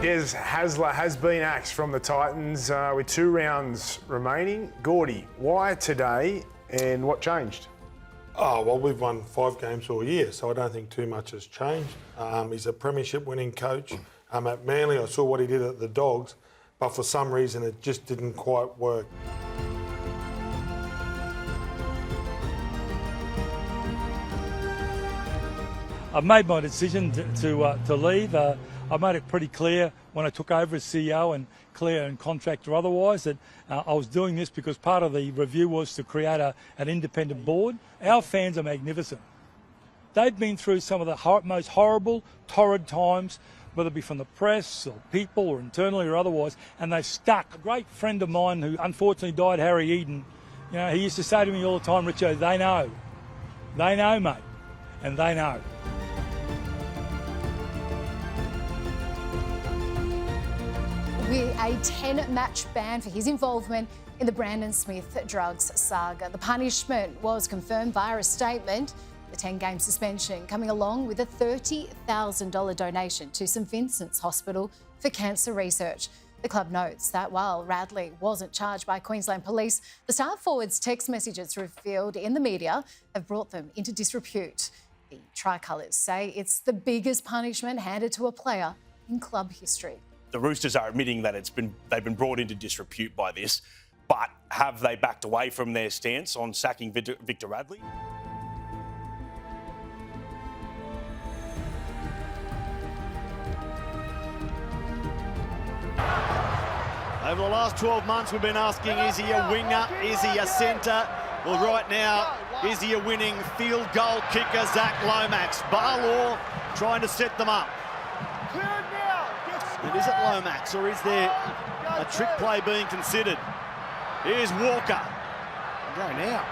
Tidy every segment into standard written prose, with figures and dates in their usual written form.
Des Hasler has been axed from the Titans with 2 rounds remaining. Gordy, why today and what changed? Oh, well, we've won 5 games all year, so I don't think too much has changed. He's a premiership winning coach. At Manly, I saw what he did at the Dogs, but for some reason it just didn't quite work. I've made my decision to leave. I made it pretty clear when I took over as CEO and clear in contract or otherwise that I was doing this because part of the review was to create an independent board. Our fans are magnificent. They've been through some of the most horrible, torrid times, whether it be from the press or people or internally or otherwise, and they've stuck. A great friend of mine who unfortunately died, Harry Eden, he used to say to me all the time, Richo, they know, mate, and they know. With a 10-match ban for his involvement in the Brandon Smith drugs saga. The punishment was confirmed via a statement. The 10-game suspension coming along with a $30,000 donation to St Vincent's Hospital for cancer research. The club notes that while Radley wasn't charged by Queensland Police, the star forward's text messages revealed in the media have brought them into disrepute. The Tricolours say it's the biggest punishment handed to a player in club history. The Roosters are admitting that they've been brought into disrepute by this, but have they backed away from their stance on sacking Victor Radley? Over the last 12 months, we've been asking, is he a winger? Is he a centre? Well, right now, is he a winning field goal kicker, Zach Lomax? Barlaw trying to set them up. And is it Lomax, or is there a trick play being considered? Here's Walker. Go now.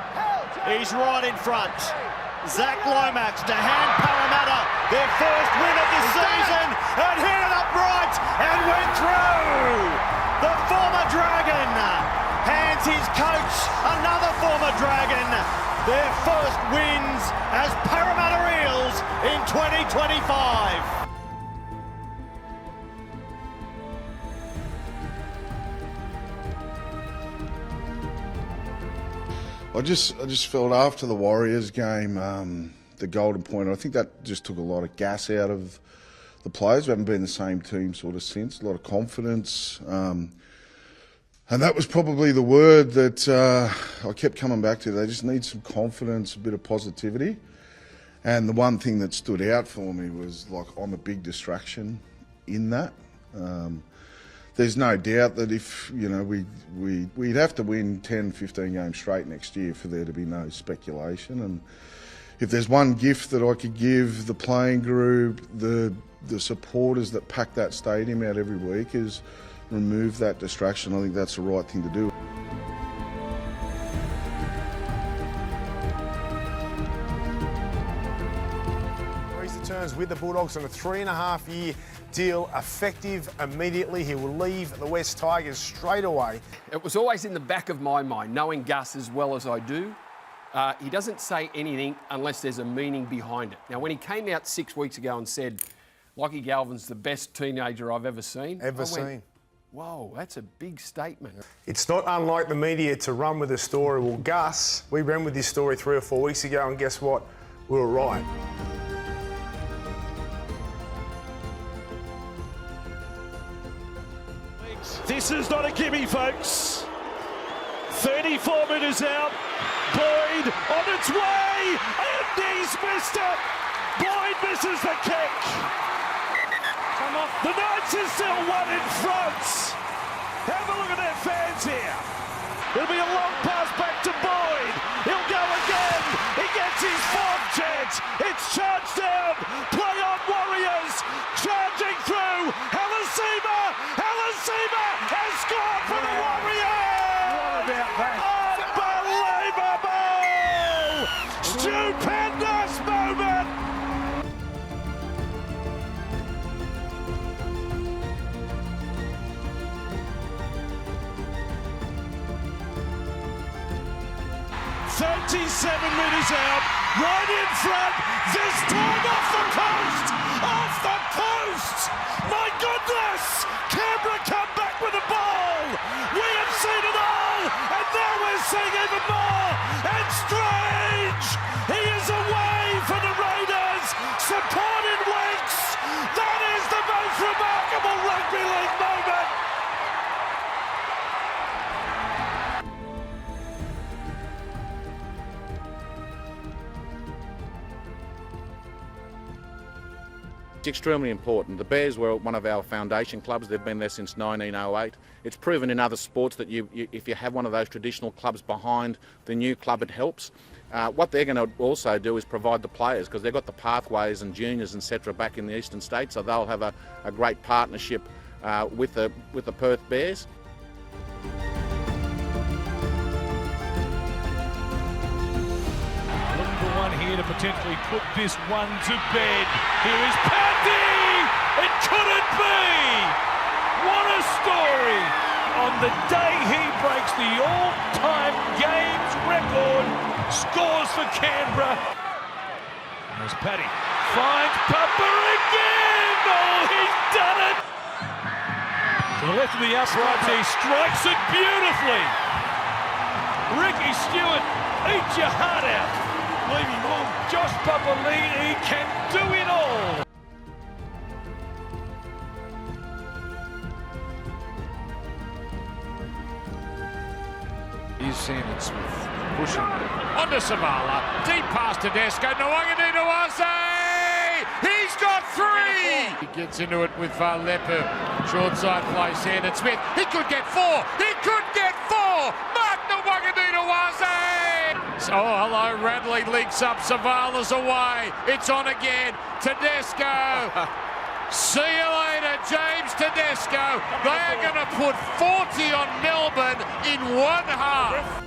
He's right in front. Zach Lomax to hand Parramatta their first win of the season, and hit it up right and went through. The former Dragon hands his coach, another former Dragon, their first wins as Parramatta Eels in 2025. I just felt after the Warriors game, the Golden Point, I think that just took a lot of gas out of the players. We haven't been the same team sort of since. A lot of confidence. And that was probably the word that I kept coming back to. They just need some confidence, a bit of positivity. And the one thing that stood out for me was, like, I'm a big distraction in that. There's no doubt that if, we'd have to win 10, 15 games straight next year for there to be no speculation. And if there's one gift that I could give the playing group, the supporters that pack that stadium out every week, is remove that distraction. I think that's the right thing to do. Returns with the Bulldogs on a 3.5-year deal, effective immediately. He will leave the West Tigers straight away. It was always in the back of my mind, knowing Gus as well as I do. He doesn't say anything unless there's a meaning behind it. Now, when he came out 6 weeks ago and said, Lockie Galvin's the best teenager I've ever seen. Whoa, that's a big statement. It's not unlike the media to run with a story. Well, Gus, we ran with this story 3 or 4 weeks ago, and guess what? We were right. This is not a gimme, folks. 34 metres out. Boyd on its way, and he's missed it. Boyd misses the kick. Come on. The Knights are still 1 in front. Have a look at their fans here. It'll be a long pass back to Boyd. He'll go again. He gets his 4th chance. It's charged down. Play on, Warriors. Charging through. Halasima has scored for the Warriors. What about that? Unbelievable. Stupendous moment. metres out, right in front, this time off the post! Off the post! My goodness! Canberra come back with the ball! We have seen it all, and now we're seeing even more! And Strange! He is away for the Raiders! Support in Weeks! That is the most remarkable rugby league moment! It's extremely important. The Bears were one of our foundation clubs. They've been there since 1908. It's proven in other sports that if you have one of those traditional clubs behind the new club, it helps. What they're going to also do is provide the players, because they've got the pathways and juniors, etc. back in the eastern states, so they'll have a great partnership with the Perth Bears. Here to potentially put this one to bed. Here is Paddy! It couldn't be! What a story! On the day he breaks the all-time games record, scores for Canberra. There's Paddy. Finds Papa again! Oh, he's done it! To the left of the uprights, he strikes it beautifully. Ricky Stewart, eat your heart out. Leave him on. Josh Papali'i, he can do it all. Here's Sandon Smith pushing onto Savala, deep past Tedesco, Nawangananuase! He's got three! He gets into it with Valepu, short side play, Sandon Smith, he could get four! He could get four! Mark Nawangananuase! Oh, hello, Radley links up, Savala's away, it's on again, Tedesco! See you later, James Tedesco. They're going to put 40 on Melbourne in one half.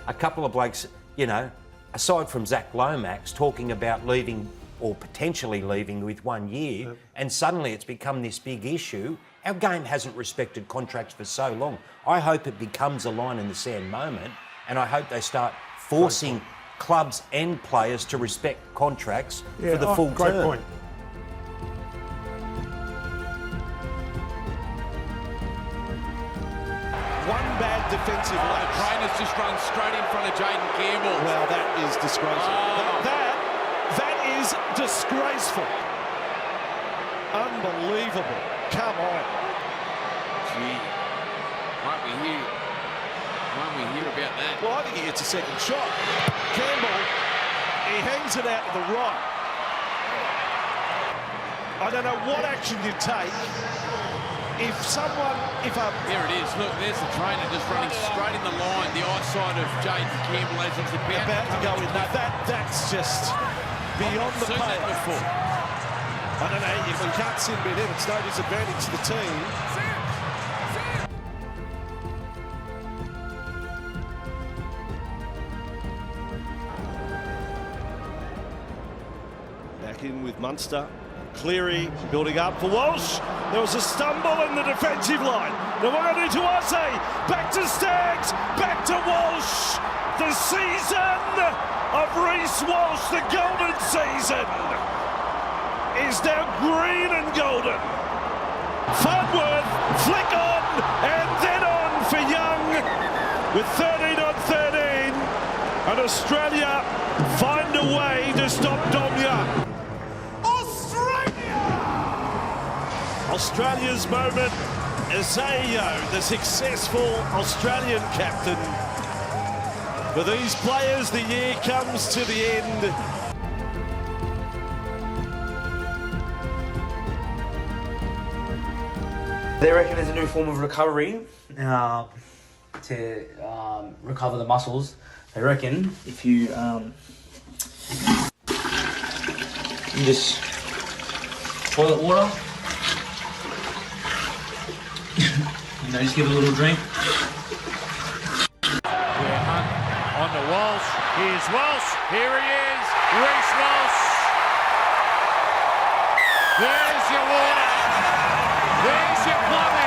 A couple of blokes, you know, aside from Zach Lomax, talking about leaving or potentially leaving with 1 year, and suddenly it's become this big issue. Our game hasn't respected contracts for so long. I hope it becomes a line in the sand moment, and I hope they start forcing clubs and players to respect contracts for the full great term. Point. One bad defensive line. The trainer's just run straight in front of Jaden Campbell. Well, that is disgraceful. That is disgraceful. Unbelievable. Come on. Gee, won't we hear about that? Well, I think he gets a second shot. Campbell, he hangs it out to the right. I don't know what action you take if There it is. Look, there's the trainer just running straight in the line, the eyesight of Jaden Campbell as he's about to go in. That's just beyond the pale. Before. I don't know, if we can't sin bid in, it's no disadvantage to the team. Back in with Munster. Cleary building up for Walsh. There was a stumble in the defensive line. Nawangananuase, back to Staggs, back to Walsh. The season of Reece Walsh, the golden season, is now green and golden. Farnworth, flick on, and then on for Young with 13 on 13. And Australia find a way to stop Dom Young. Australia's moment, Isaiah, the successful Australian captain. For these players, the year comes to the end. They reckon there's a new form of recovery to recover the muscles. They reckon if you just toilet water, just give it a little drink. We're Hunt on to Walsh. Here's Walsh. Here he is. Reece Walsh. There's your water. There's your blood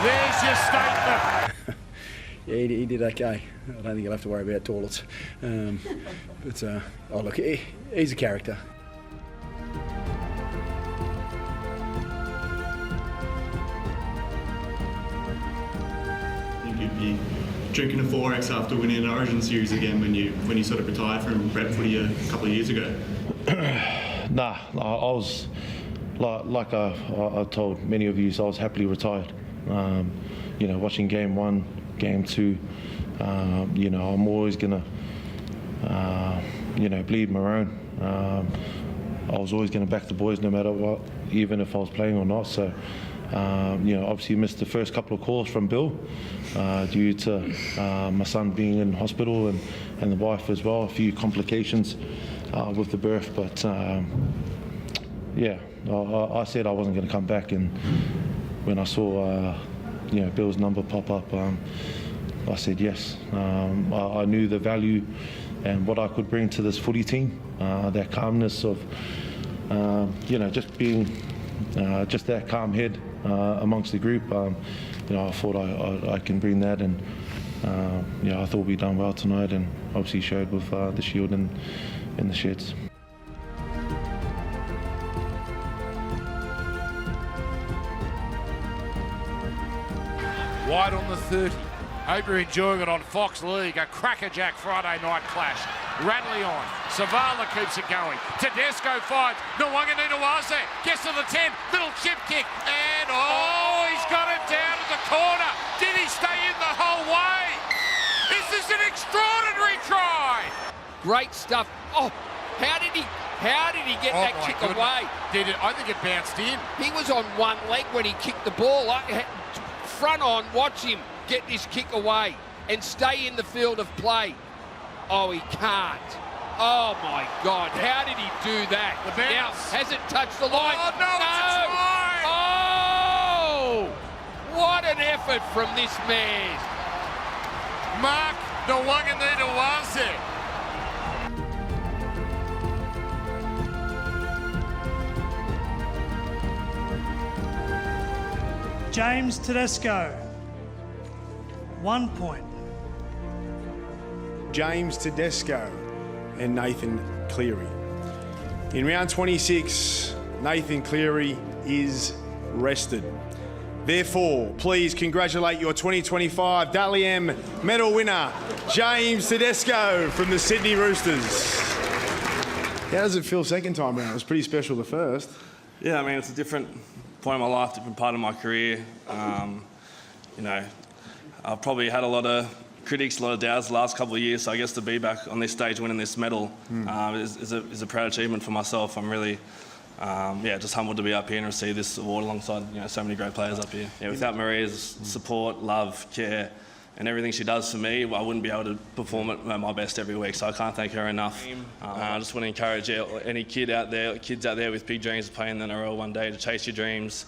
There's your statement. Yeah, he did okay. I don't think he'll have to worry about toilets. Look, he's a character. You'd be drinking a 4X after winning an Origin series again when you sort of retired from rep footy a couple of years ago. Nah, I was like I told many of you, so I was happily retired. Watching game 1, game 2, I'm always gonna bleed maroon. I was always gonna back the boys no matter what, even if I was playing or not. So obviously missed the first couple of calls from Bill due to my son being in hospital and the wife as well, a few complications with the birth. But I said I wasn't going to come back, and when I saw Bill's number pop up, I said yes. I knew the value and what I could bring to this footy team, that calmness of just being just that calm head amongst the group. I thought I can bring that, and I thought we done well tonight, and obviously showed with the shield and the sheds. Wide on the 30. Hope you're enjoying it on Fox League. A crackerjack Friday night clash. Radley on. Savala keeps it going. Tedesco finds Nwanganinawaze. Gets to the 10. Little chip kick. And he's got it down to the corner. Did he stay in the whole way? This is an extraordinary try. Great stuff. Oh, how did he get that kick away? I think it bounced in. He was on one leg when he kicked the ball. Front on, watch him get this kick away and stay in the field of play. Oh, he can't. Oh, my God. How did he do that? Now, has it touched the line? Oh, no, it's a try! Oh! What an effort from this man. Mark Nwanganinawaze. James Tedesco, 1 point. James Tedesco and Nathan Cleary. In round 26, Nathan Cleary is rested. Therefore, please congratulate your 2025 Dally M medal winner, James Tedesco from the Sydney Roosters. How does it feel second time round? It was pretty special the first. Yeah, I mean, it's a different point in my life, different part of my career. I've probably had a lot of critics, a lot of doubts the last couple of years, so I guess to be back on this stage winning this medal is a proud achievement for myself. I'm really just humbled to be up here and receive this award alongside so many great players up here. Yeah, without Maria's support, love, care and everything she does for me, I wouldn't be able to perform at my best every week, so I can't thank her enough. I just want to encourage any kids out there with big dreams of playing in the NRL one day to chase your dreams.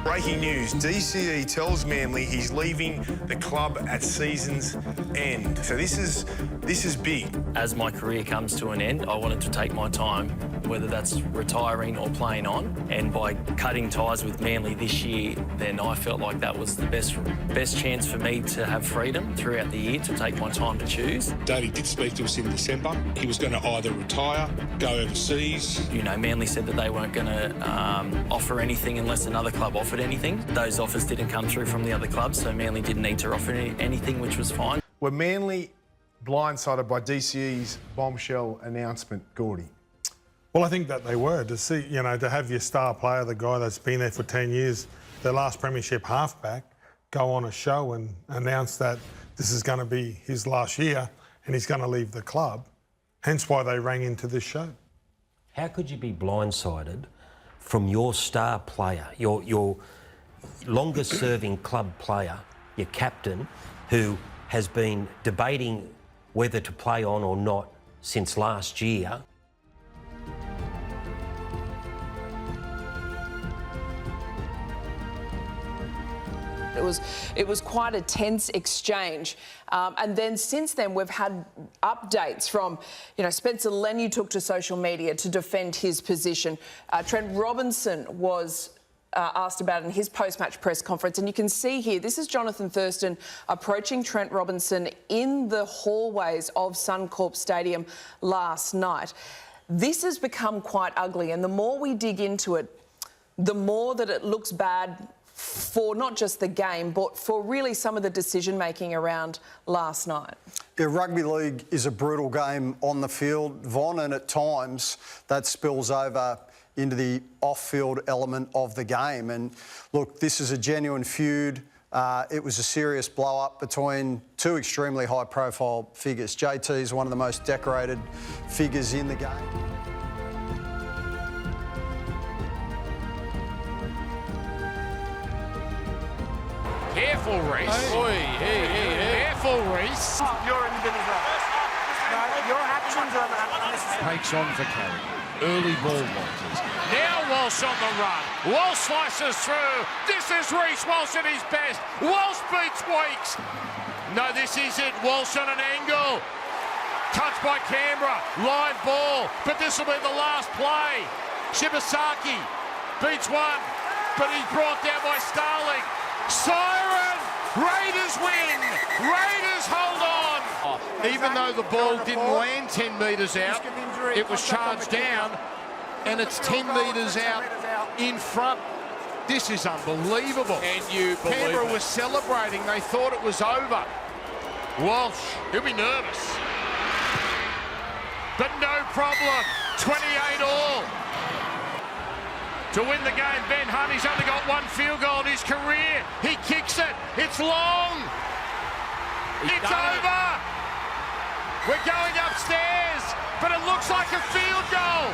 Breaking news, DCE tells Manly he's leaving the club at season's end. So this is big. As my career comes to an end, I wanted to take my time, whether that's retiring or playing on. And by cutting ties with Manly this year, then I felt like that was the best chance for me to have freedom throughout the year to take my time to choose. Daly did speak to us in December. He was going to either retire, go overseas. Manly said that they weren't going to offer anything unless another club offered anything. Those offers didn't come through from the other clubs, so Manly didn't need to offer anything, which was fine. Were Manly blindsided by DCE's bombshell announcement, Gordy? Well, I think that they were. To see, to have your star player, the guy that's been there for 10 years, their last premiership halfback, go on a show and announce that this is going to be his last year and he's going to leave the club. Hence why they rang into this show. How could you be blindsided from your star player, your longest-serving club player, your captain, who has been debating whether to play on or not since last year? It was quite a tense exchange. And then since then, we've had updates from, Spencer Leniu took to social media to defend his position. Trent Robinson was asked about in his post-match press conference. And you can see here, this is Jonathan Thurston approaching Trent Robinson in the hallways of Suncorp Stadium last night. This has become quite ugly, and the more we dig into it, the more that it looks bad for not just the game, but for really some of the decision-making around last night. Yeah, rugby league is a brutal game on the field, Von, and at times that spills over into the off-field element of the game. And look, this is a genuine feud. It was a serious blow-up between two extremely high-profile figures. JT is one of the most decorated figures in the game. Careful, Reece. Careful, Reece. You're in the bin as well. No, your actions are unnecessary. Takes on for carry. Early ball Walters. Now Walsh on the run. Walsh slices through. This is Reece Walsh at his best. Walsh beats Weeks. No, this is it. Walsh on an angle. Touched by Canberra. Live ball. But this will be the last play. Shibasaki beats one. But he's brought down by Starling. Siren! Raiders win! Raiders hold on! Even though the ball didn't land 10 metres out, it was charged down, and it's 10 metres out in front. This is unbelievable. And Canberra was celebrating. They thought it was over. Walsh, he'll be nervous. But no problem. 28 all. To win the game, Ben Hunt, he's only got one field goal in his career. He kicks it. It's long. It's over. We're going upstairs, but it looks like a field goal.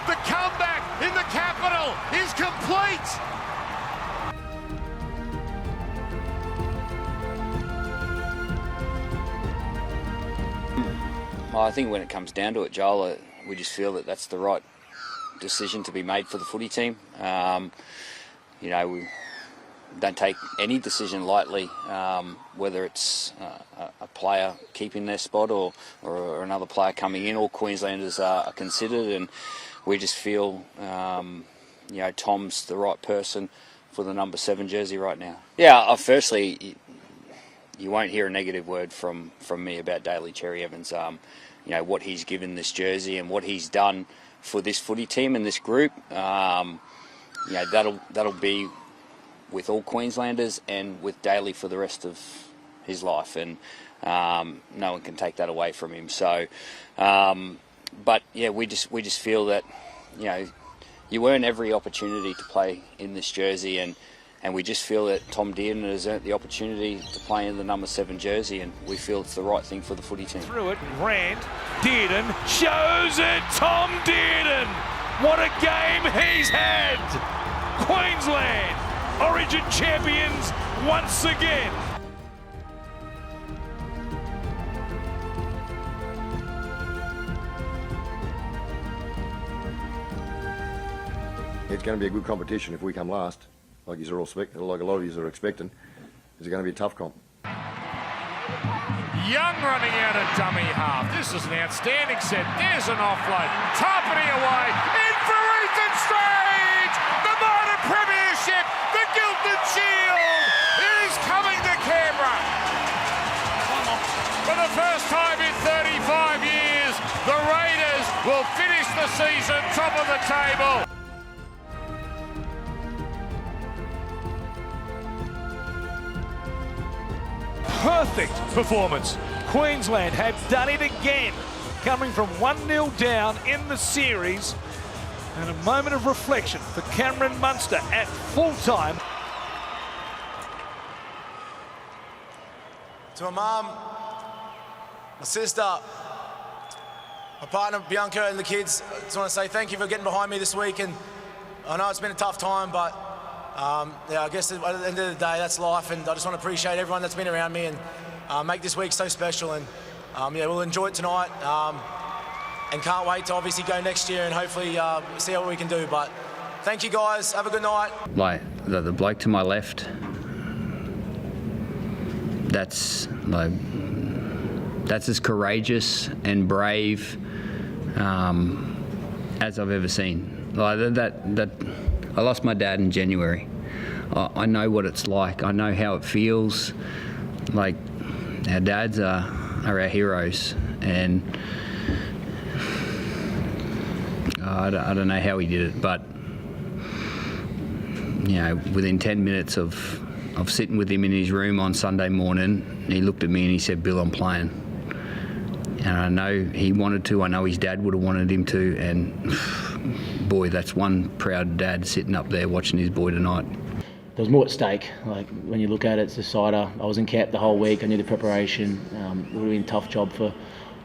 The comeback in the capital is complete. Well, I think when it comes down to it, Joel, we just feel that that's the right decision to be made for the footy team. We don't take any decision lightly, whether it's a player keeping their spot or another player coming in. All Queenslanders are considered, and we just feel Tom's the right person for the number 7 jersey right now. Yeah, firstly, you won't hear a negative word from me about Daly Cherry Evans. What he's given this jersey and what he's done for this footy team and this group, that'll be with all Queenslanders and with Daly for the rest of his life, and no one can take that away from him. So, but yeah, we just feel that you earn every opportunity to play in this jersey, and we just feel that Tom Dearden has earned the opportunity to play in the number 7 jersey, and we feel it's the right thing for the footy team. Through it, Rand, Dearden shows it, Tom Dearden! What a game he's had! Queensland, Origin champions once again. It's going to be a good competition if we come last. Like a lot of you are expecting, is it going to be a tough comp? Young running out of dummy half. This is an outstanding set. There's an offload. Tarpany away. In for Ethan Strange. The minor premiership. The Gildan Shield is coming to Canberra. For the first time in 35 years, the Raiders will finish the season top of the table. Perfect performance. Queensland have done it again, coming from 1-0 down in the series, and a moment of reflection for Cameron Munster at full time. To my mum, my sister, my partner Bianca, and the kids, I just want to say thank you for getting behind me this week. And I know it's been a tough time, but I guess at the end of the day, that's life, and I just want to appreciate everyone that's been around me and make this week so special. And we'll enjoy it tonight, and can't wait to obviously go next year and hopefully see what we can do. But thank you guys. Have a good night. Like the bloke to my left, that's as courageous and brave as I've ever seen. Like that I lost my dad in January. I know what it's like. I know how it feels. Like, our dads are our heroes, and I don't know how he did it, but you know, within 10 minutes of sitting with him in his room on Sunday morning, he looked at me and he said, "Bill, I'm playing." And I know he wanted to. I know his dad would have wanted him to, and boy, that's one proud dad sitting up there watching his boy tonight. There was more at stake. Like, when you look at it, it's a decider. I was in camp the whole week. I knew the preparation. It would have been a tough job to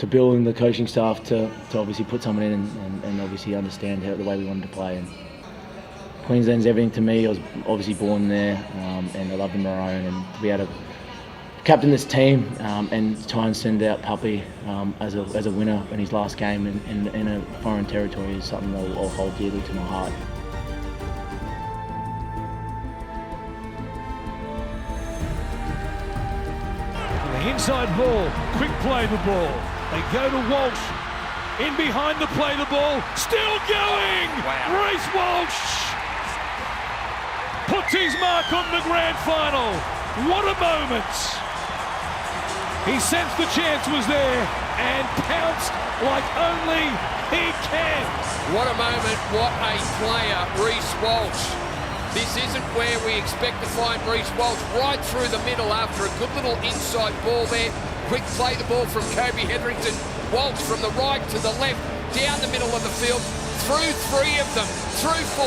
Bill and the coaching staff to obviously put someone in and obviously understand the way we wanted to play. And Queensland's everything to me. I was obviously born there, and I love the Maroon, and to be able to captain this team and try and send out Puppy as a winner in his last game in a foreign territory is something I'll hold dearly to my heart. The inside ball, quick play the ball. They go to Walsh. In behind the play the ball, still going! Wow. Reece Walsh puts his mark on the grand final. What a moment! He sensed the chance was there and pounced like only he can. What a moment, what a player, Reece Walsh. This isn't where we expect to find Reece Walsh, right through the middle after a good little inside ball there. Quick play the ball from Kobe Hetherington. Walsh from the right to the left, down the middle of the field, through three of them, through 4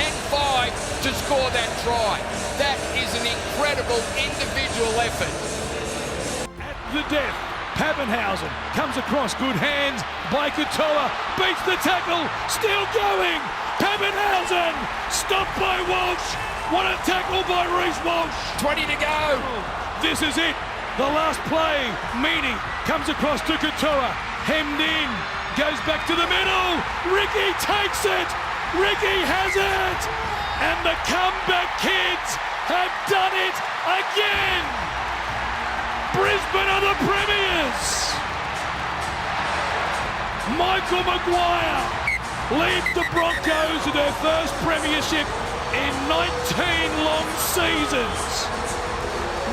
and 5 to score that try. That is an incredible individual effort. The death, Pappenhausen comes across, good hands by Katoa, beats the tackle, still going, Pappenhausen, stopped by Walsh, what a tackle by Reece Walsh. 20 to go. This is it, the last play, Meany comes across to Katoa, hemmed in, goes back to the middle, Ricky takes it, Ricky has it, and the comeback kids have done it again. Brisbane are the premiers. Michael Maguire leads the Broncos to their first premiership in 19 long seasons.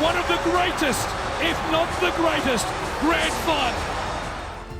One of the greatest, if not the greatest, grand final